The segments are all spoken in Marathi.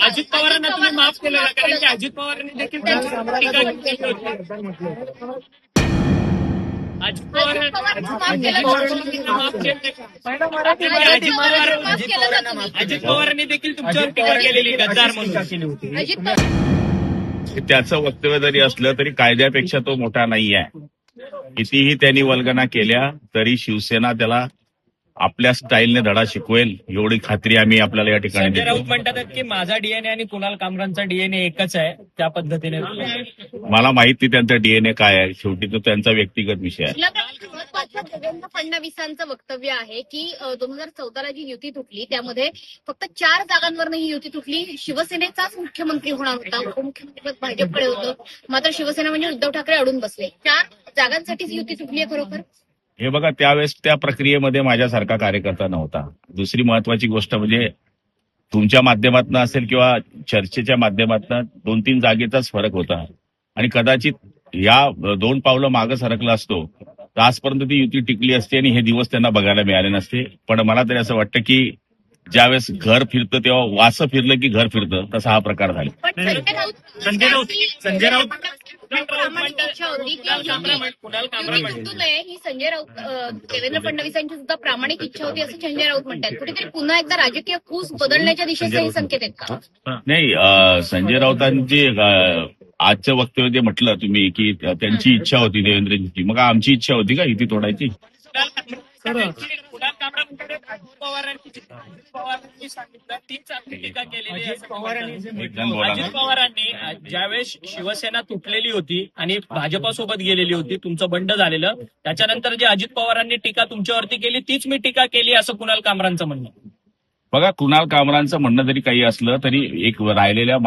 अजित पवारांना तुम्ही माफ केलं का? कारण की अजित पवारांनी देखील टीका केली होती. अजित पवारांनी देखील तुमच्यावर टीका केलेली गद्दार म्हणून. त्याचं वक्तव्य जरी असलं तरी कायद्यापेक्षा तो मोठा नाही आहे. कितीही त्यांनी वल्गना केल्या तरी शिवसेना त्याला आपल्या स्टाईलने धडा शिकवेल एवढी खात्री आम्ही आपल्याला या ठिकाणी संजय राऊत देतो. म्हणतात की माझा डीएनए आणि कुणाल कामरांचा डीएनए एकच आहे, त्या पद्धतीने. मला माहिती त्यांचा डीएनए काय आहे, शेवटी तो त्यांचा व्यक्तिगत विषय आहे. महत्वाचं देवेंद्र फडणवीसांचं वक्तव्य आहे की 2014ला जी युती तुटली त्यामध्ये फक्त 4 जागांवरनं ही युती तुटली. शिवसेनेचाच मुख्यमंत्री होणार होता, उपमुख्यमंत्रीपद भाजपकडे होतं, मात्र शिवसेना म्हणजे उद्धव ठाकरे अडून बसले. 4 जागांसाठीच युती तुटली आहे खरोखर. हे बघा, त्यावेळेस त्या प्रक्रियेमध्ये माझ्यासारखा कार्यकर्ता नव्हता. दुसरी महत्वाची गोष्ट म्हणजे तुमच्या माध्यमातून असेल किंवा चर्चेच्या माध्यमातून 2-3 जागेचाच फरक होता आणि कदाचित या 2 पावलं मागं सरकला असतो तर आजपर्यंत ती युती टिकली असते आणि हे दिवस त्यांना बघायला मिळाले नसते. पण मला तरी असं वाटतं की ज्यावेळेस घर फिरतं तेव्हा वासं फिरलं की घर फिरतं, तसा हा प्रकार झाला. पण संजय राऊत प्रामाणिक इच्छा होती की युती तुटू नये, ही संजय राऊत देवेंद्र फडणवीसांची सुद्धा प्रामाणिक इच्छा होती असं संजय राऊत म्हणतात. कुठेतरी पुन्हा एकदा राजकीय कूस बदलण्याच्या दिशेचे संकेत आहेत का? नाही, संजय राऊतांची आजचं वक्तव्य जे म्हटलं तुम्ही की त्यांची इच्छा होती देवेंद्रजींची, मग आमची इच्छा होती का युती तोडायची? पवारांनी सांगितलं तीच आपली टीका केलेली आहे. बोला अजित ना. पवारांनी ज्यावेळेस शिवसेना तुटलेली होती आणि भाजपासोबत गेलेली होती, तुमचं बंड झालेलं, त्याच्यानंतर जे अजित पवारांनी टीका तुमच्यावरती केली तीच मी टीका केली असं कुणाल कामरांचं म्हणणं. बघा, कुणाल कामरांचं म्हणणं जरी काही असलं तरी एक राहिलेल्या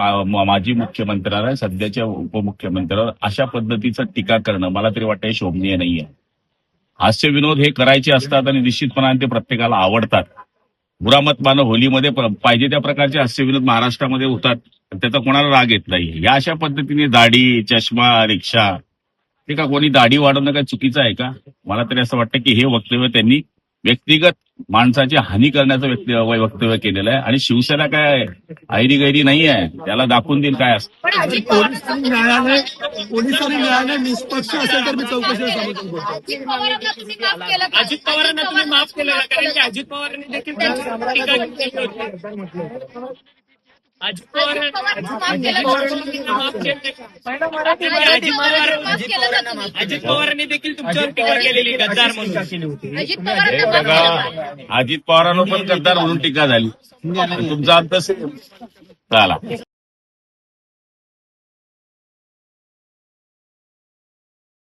माजी मुख्यमंत्र्याला सध्याच्या उपमुख्यमंत्र्यावर अशा पद्धतीचं टीका करणं मला तरी वाटतं हे शोभनीय नाहीये. हास्य विनोद हे करायचे असतात आणि निश्चितपणाने ते प्रत्येकाला आवडतात. बुरामत मानं होलीमध्ये पाहिजे त्या प्रकारचे हास्य विनोद महाराष्ट्रामध्ये होतात, त्याचा कोणाला राग येत नाही. या अशा पद्धतीने दाढी, चष्मा, रिक्षा, ते का कोणी दाढी वाढवणं काय चुकीचं आहे का? मला तरी असं वाटतं की हे वक्तव्य त्यांनी व्यक्तिगत माणसाची हानी करण्याचं वक्तव्य केलेलं आहे आणि शिवसेना काय ऐरी गैरी नाही आहे, त्याला दाखवून देईल काय असतं. पोलिसांनी न्यायालय निष्पक्ष असेल तर मी चौकशीला समजून बोलतो. अजित पवारांना तुम्ही माफ केलं का? कारण की अजित पवारांनी देखील टीका केली होती. अजित पवारांनी देखील तुमच्यावर टीका केलेली गद्दार म्हणून. हे बघा, अजित पवारांवर पण गद्दार म्हणून टीका झाली. तुमचा अंत झाला.